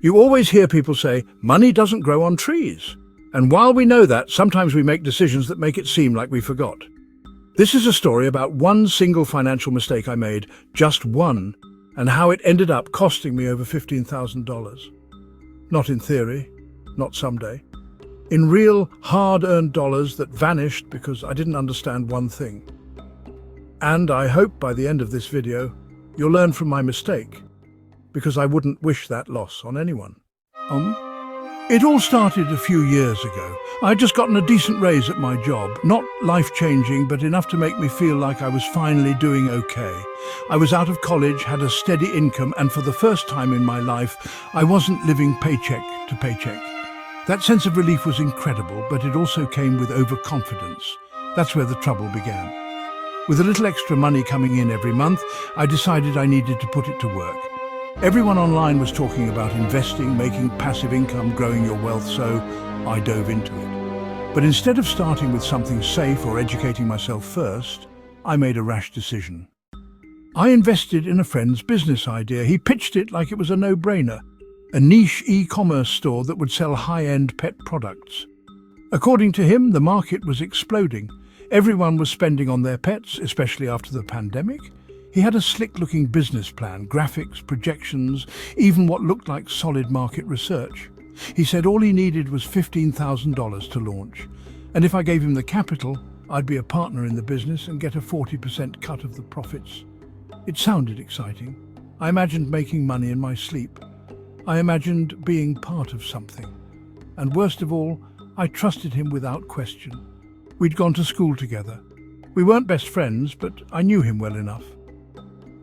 You always hear people say, money doesn't grow on trees. And while we know that, sometimes we make decisions that make it seem like we forgot. This is a story about one single financial mistake I made, just one, and how it ended up costing me over $15,000. Not in theory, not someday. In real, hard-earned dollars that vanished because I didn't understand one thing. And I hope by the end of this video, you'll learn from my mistake, because I wouldn't wish that loss on anyone. It all started a few years ago. I'd just gotten a decent raise at my job, not life-changing, but enough to make me feel like I was finally doing okay. I was out of college, had a steady income, and for the first time in my life, I wasn't living paycheck to paycheck. That sense of relief was incredible, but it also came with overconfidence. That's where the trouble began. With a little extra money coming in every month, I decided I needed to put it to work. Everyone online was talking about investing, making passive income, growing your wealth, so I dove into it. But instead of starting with something safe or educating myself first, I made a rash decision. I invested in a friend's business idea. He pitched it like it was a no-brainer, a niche e-commerce store that would sell high-end pet products. According to him, the market was exploding. Everyone was spending on their pets, especially after the pandemic. He had a slick-looking business plan, graphics, projections, even what looked like solid market research. He said all he needed was $15,000 to launch, and if I gave him the capital, I'd be a partner in the business and get a 40% cut of the profits. It sounded exciting. I imagined making money in my sleep. I imagined being part of something. And worst of all, I trusted him without question. We'd gone to school together. We weren't best friends, but I knew him well enough.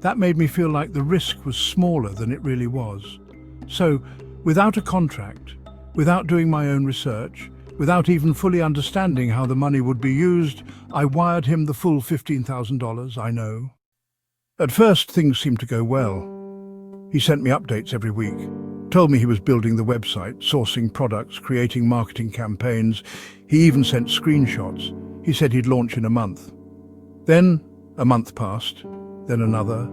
That made me feel like the risk was smaller than it really was. So, without a contract, without doing my own research, without even fully understanding how the money would be used, I wired him the full $15,000, I know. At first, things seemed to go well. He sent me updates every week, told me he was building the website, sourcing products, creating marketing campaigns. He even sent screenshots. He said he'd launch in a month. Then, a month passed. Then another,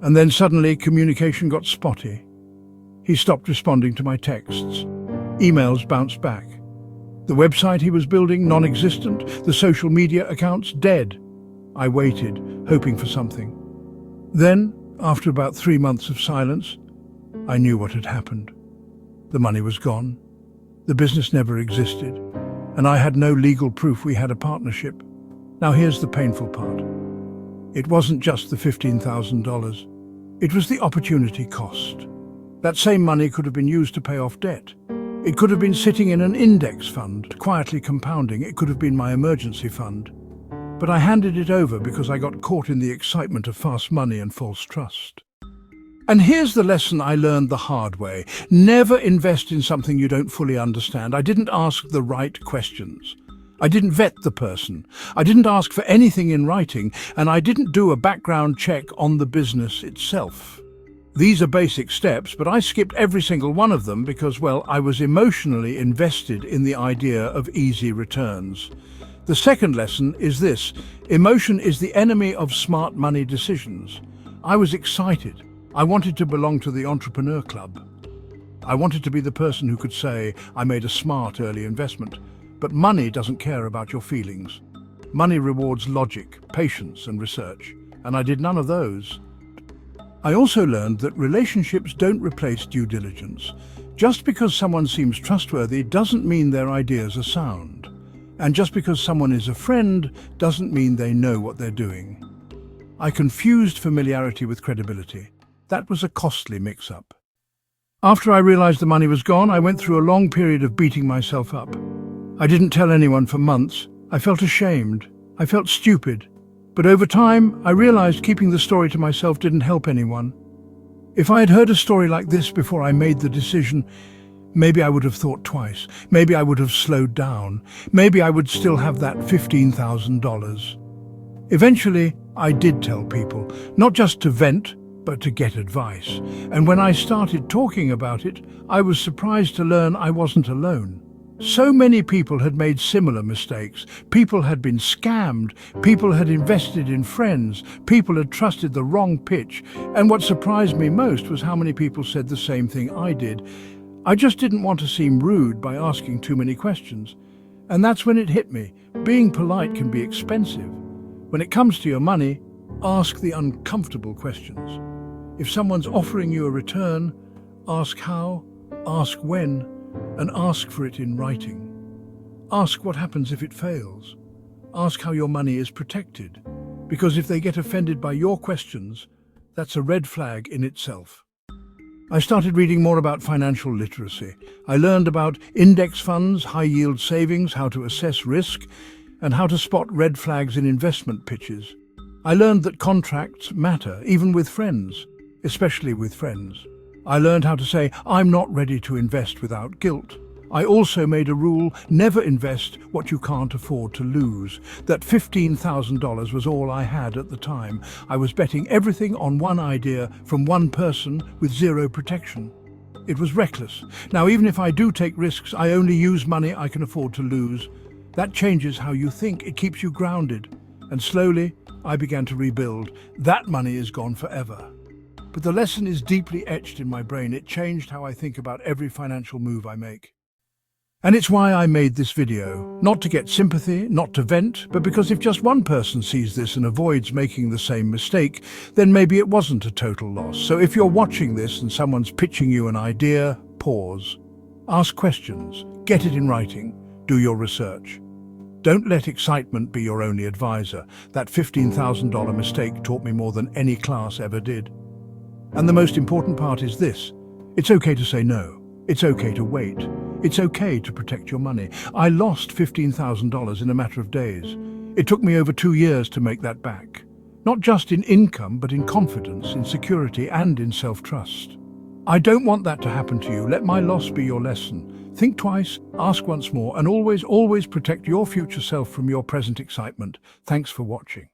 and then suddenly communication got spotty. He stopped responding to my texts. Emails bounced back. The website he was building, non-existent. The social media accounts, dead. I waited, hoping for something. Then, after about 3 months of silence, I knew what had happened. The money was gone. The business never existed, and I had no legal proof we had a partnership. Now here's the painful part. It wasn't just the $15,000. It was the opportunity cost. That same money could have been used to pay off debt. It could have been sitting in an index fund, quietly compounding. It could have been my emergency fund. But I handed it over because I got caught in the excitement of fast money and false trust. And here's the lesson I learned the hard way. Never invest in something you don't fully understand. I didn't ask the right questions. I didn't vet the person. I didn't ask for anything in writing, and I didn't do a background check on the business itself. These are basic steps, but I skipped every single one of them because, well, I was emotionally invested in the idea of easy returns. The second lesson is this: emotion is the enemy of smart money decisions. I was excited. I wanted to belong to the entrepreneur club. I wanted to be the person who could say, I made a smart early investment. But money doesn't care about your feelings. Money rewards logic, patience, and research, and I did none of those. I also learned that relationships don't replace due diligence. Just because someone seems trustworthy doesn't mean their ideas are sound. And just because someone is a friend doesn't mean they know what they're doing. I confused familiarity with credibility. That was a costly mix-up. After I realized the money was gone, I went through a long period of beating myself up. I didn't tell anyone for months. I felt ashamed. I felt stupid. But over time, I realized keeping the story to myself didn't help anyone. If I had heard a story like this before I made the decision, maybe I would have thought twice. Maybe I would have slowed down. Maybe I would still have that $15,000. Eventually, I did tell people, not just to vent, but to get advice. And when I started talking about it, I was surprised to learn I wasn't alone. So many people had made similar mistakes. People had been scammed. People had invested in friends. People had trusted the wrong pitch. And what surprised me most was how many people said the same thing I did. I just didn't want to seem rude by asking too many questions. And that's when it hit me. Being polite can be expensive. When it comes to your money, ask the uncomfortable questions. If someone's offering you a return, ask how, ask when, and ask for it in writing. Ask what happens if it fails. Ask how your money is protected. Because if they get offended by your questions, that's a red flag in itself. I started reading more about financial literacy. I learned about index funds, high-yield savings, how to assess risk, and how to spot red flags in investment pitches. I learned that contracts matter, even with friends, especially with friends. I learned how to say, I'm not ready to invest without guilt. I also made a rule, never invest what you can't afford to lose. That $15,000 was all I had at the time. I was betting everything on one idea from one person with zero protection. It was reckless. Now, even if I do take risks, I only use money I can afford to lose. That changes how you think. It keeps you grounded. And slowly, I began to rebuild. That money is gone forever. But the lesson is deeply etched in my brain. It changed how I think about every financial move I make. And it's why I made this video. Not to get sympathy, not to vent, but because if just one person sees this and avoids making the same mistake, then maybe it wasn't a total loss. So if you're watching this and someone's pitching you an idea, pause. Ask questions. Get it in writing. Do your research. Don't let excitement be your only advisor. That $15,000 mistake taught me more than any class ever did. And the most important part is this. It's okay to say no. It's okay to wait. It's okay to protect your money. I lost $15,000 in a matter of days. It took me over 2 years to make that back. Not just in income, but in confidence, in security, and in self-trust. I don't want that to happen to you. Let my loss be your lesson. Think twice, ask once more, and always protect your future self from your present excitement. Thanks for watching.